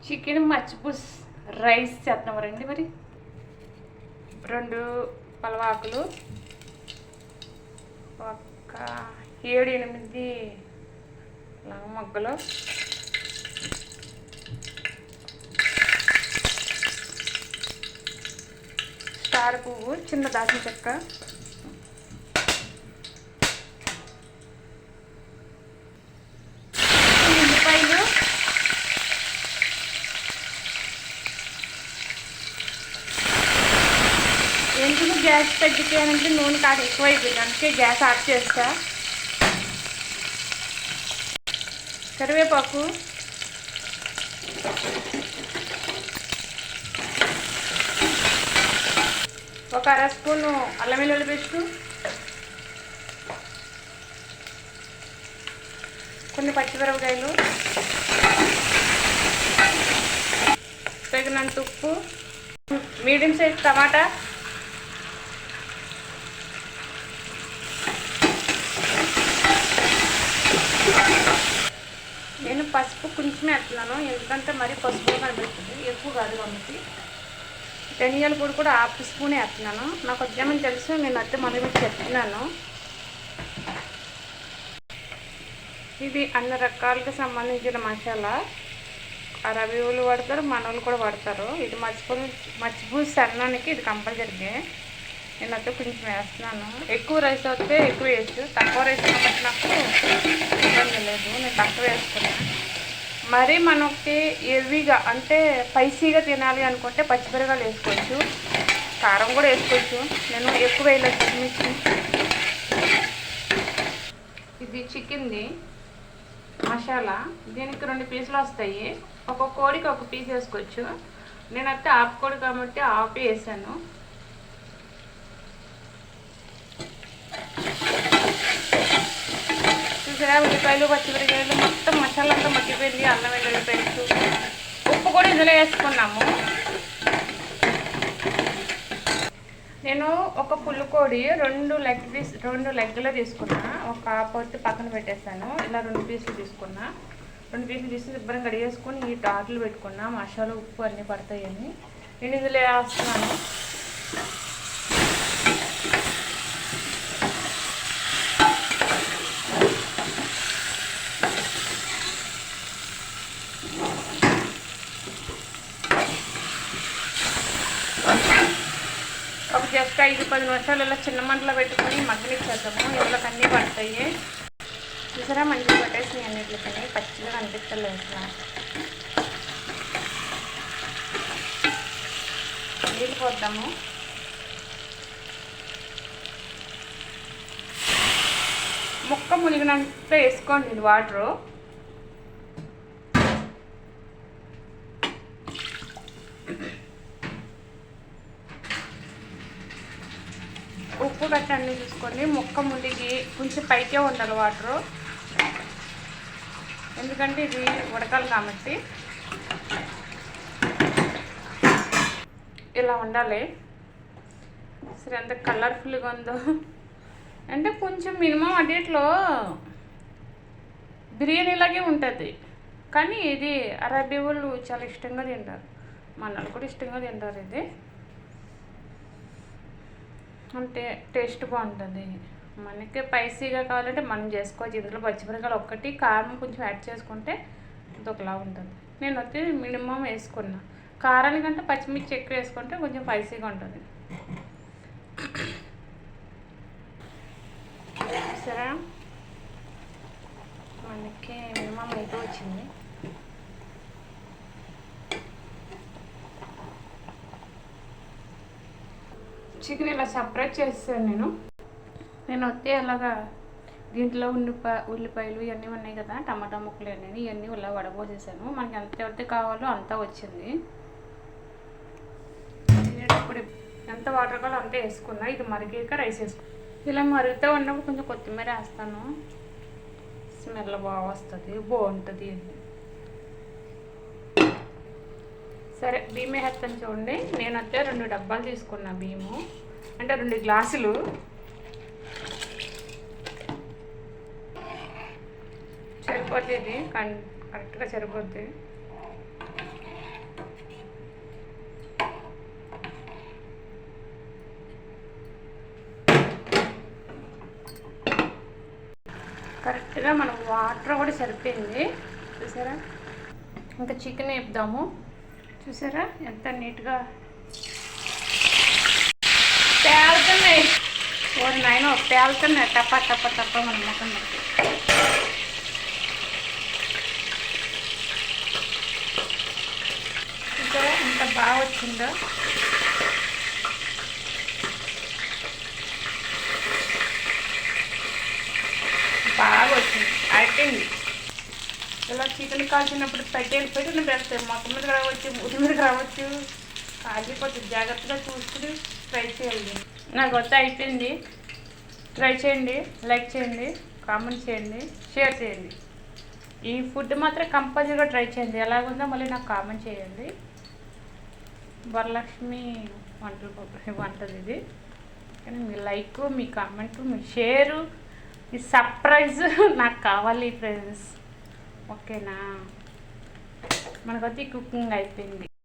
Chicken మచ్చిపుస్ rice చేద్దాం రండి. మరి 2 పలవాకులు, ఒక 7-8 లవంగ మొగ్గలు, స్టార్ పువ్వు, చిన్న దాల్చిన చెక్క, ఉల్లిపాయలు, ఎందుకు గ్యాస్ తగ్గిపోయానంటే నూనె కాదు ఎక్కువ అయిపోయింది, అందుకే గ్యాస్ ఆఫ్ చేస్తా. కరివేపాకు, ఒక 1/2 స్పూను అల్లం వెల్లుల్లి పేస్టు, కొన్ని పచ్చిమిరపకాయలు, తగినంత ఉప్పు, మీడియం సైజ్ టమాటా, నేను పసుపు కొంచెమే వేస్తున్నాను, ఎందుకంటే మరీ పసుపు కనిపిస్తుంది, ఎక్కువ కాదు కాబట్టి. ధనియాల పొడి కూడా 1/2 స్పూనే వేస్తున్నాను. నాకు వచ్చామని తెలుసు, నేను అయితే మళ్ళీ మీకు చెప్తున్నాను. ఇది అన్ని రకాలకు సంబంధించిన మసాలా. అరబీ వాళ్ళు వాడతారు, మన వాళ్ళు కూడా వాడతారు. ఇది మచ్చిపులుసు అన్నానికి ఇది కంపల్సరీ. నేనైతే కొంచెం వేస్తున్నాను. ఎక్కువ రైస్ వస్తే ఎక్కువ వేయచ్చు, తక్కువ రైస్ కాబట్టి నాకు ఇబ్బంది లేదు, నేను తక్కువ వేసుకున్నాను. మరీ మనకి హెవీగా అంటే స్పైసీగా తినాలి అనుకుంటే పచ్చిమిరపకాయలు వేసుకోవచ్చు, కారం కూడా వేసుకోవచ్చు. నేను ఎక్కువ వేయలేదు పచ్చిమిర్చి. ఇది చికెన్ది మసాలా, దీనికి 2 పీసులు వస్తాయి. ఒక కోడికి 1 పీస్ వేసుకోవచ్చు. నేనైతే హాఫ్ కోడి కాబట్టి హాఫ్ వేసాను. చూసారా, ఉల్లిపాయలు పచ్చిమిరపకాయలు మొత్తం మసాలా అంతా మగ్గిపోయింది. అల్లం వెల్లుల్లి పేస్ట్, ఉప్పు కూడా ఇందులో వేసుకున్నాము. నేను ఒక పుల్లుకోడి 2 లెగ్లు తీసుకున్నా, ఒక పొత్తి పక్కన పెట్టేసాను. ఇలా 2 పీసులు తీసుకున్నా. 2 పీసులు తీసి శుభ్రం కడిగేసుకొని ఈ టాట్లు పెట్టుకున్నా. మసాలా ఉప్పు అన్నీ పడతాయని నేను ఇందులో వేస్తున్నాను. ఒక జస్ట్ 5-10 నిమిషాలు ఇలా చిన్న మంటలో పెట్టుకొని మగ్గనిచ్చేద్దాము. ఇళ్ళకి అన్నీ పడతాయి. చూసారా, మంచిగా పట్టేసి అన్నింటికి పచ్చిగా కనిపించలేదు. నీళ్ళు పోద్దాము. ముక్క మునిగినంత వేసుకోండి వాటరు. ఉప్పు గట్ట అన్నీ చూసుకోండి. ముక్క మునిగి కొంచెం పైకే ఉండాలి వాటరు, ఎందుకంటే ఇది ఉడకాలి కాబట్టి. ఇలా ఉండాలి. సరే, ఎంత కలర్ఫుల్గా ఉందో అంటే కొంచెం మినిమం అన్నిట్లో బిర్యానీలాగే ఉంటుంది, కానీ ఇది అరబీ వాళ్ళు చాలా ఇష్టంగా తింటారు, మన వాళ్ళు కూడా ఇష్టంగా తింటారు. ఇది అంటే టేస్ట్ బాగుంటుంది. మనకి స్పైసీగా కావాలంటే మనం చేసుకోవచ్చు. ఇందులో పచ్చిమిరపకాయలు ఒక్కటి, కారం కొంచెం యాడ్ చేసుకుంటే ఇది ఒకలా ఉంటుంది. నేను వచ్చి మినిమం వేసుకున్నా. కారానికంటే పచ్చిమిర్చి ఎక్కువ వేసుకుంటే కొంచెం స్పైసీగా ఉంటుంది. సరే, మనకి మినిమం అయితే వచ్చింది. చికెన్ ఇలా సపరేట్ చేస్తాను నేను వస్తే అలాగా దీంట్లో ఉల్లిపాయలు ఇవన్నీ ఉన్నాయి కదా, టమాటా ముక్కలు ఇవన్నీ ఇలా వడపోసేసాను. మనకి ఎంత కావాలో అంతా వచ్చింది. తినేటప్పుడు ఎంత వాటర్ కావాలో అంతా వేసుకున్నా. ఇది మరిగాక రైస్ వేసుకున్నా. ఇలా మరుగుతూ ఉన్నప్పుడు కొంచెం కొత్తిమీర వేస్తాను, స్మెల్ బాగా వస్తుంది, బాగుంటుంది. సరే, బియ్యం వేస్తాను చూడండి. నేనైతే 2 డబ్బాలు తీసుకున్నా బియ్యము, అంటే 2 గ్లాసులు. సరిపోతుంది, కరెక్ట్గా సరిపోద్ది. ఇందులో మనం వాటర్ కూడా సరిపోయింది చూసారా. ఇంకా చికెన్ వేపుదాము. చూసారా ఎంత నీట్గా పేలుతున్నాయి. ఓరి నాయన పేలుతున్నాయి టప్ప టప్ప టప్ప మన ముఖం పెట్టి. చూసారా ఎంత బాగా వచ్చిందో. బాగా వచ్చింది అయిపోయింది. ఇలా చికెన్ కాల్చినప్పుడు పెట్టిన పెడతాయి మొత్తం మీద రావచ్చు, ముడి మీదకి రావచ్చు, కాలిపోతుంది. జాగ్రత్తగా చూసుకుని ట్రై చేయండి. నాకు వచ్చి అయిపోయింది. ట్రై చేయండి, లైక్ చేయండి, కామెంట్ చేయండి, షేర్ చేయండి. ఈ ఫుడ్ మాత్రం కంపల్సరీగా ట్రై చేయండి. ఎలాగుందో మళ్ళీ నాకు కామెంట్ చేయండి. వరలక్ష్మి వంటది ఇది. కానీ మీ లైక్, మీ కామెంట్, మీ షేరు, ఈ సర్ప్రైజ్ నాకు కావాలి ఫ్రెండ్స్. ఓకేనా. మనకొచ్చి కుకింగ్ అయిపోయింది.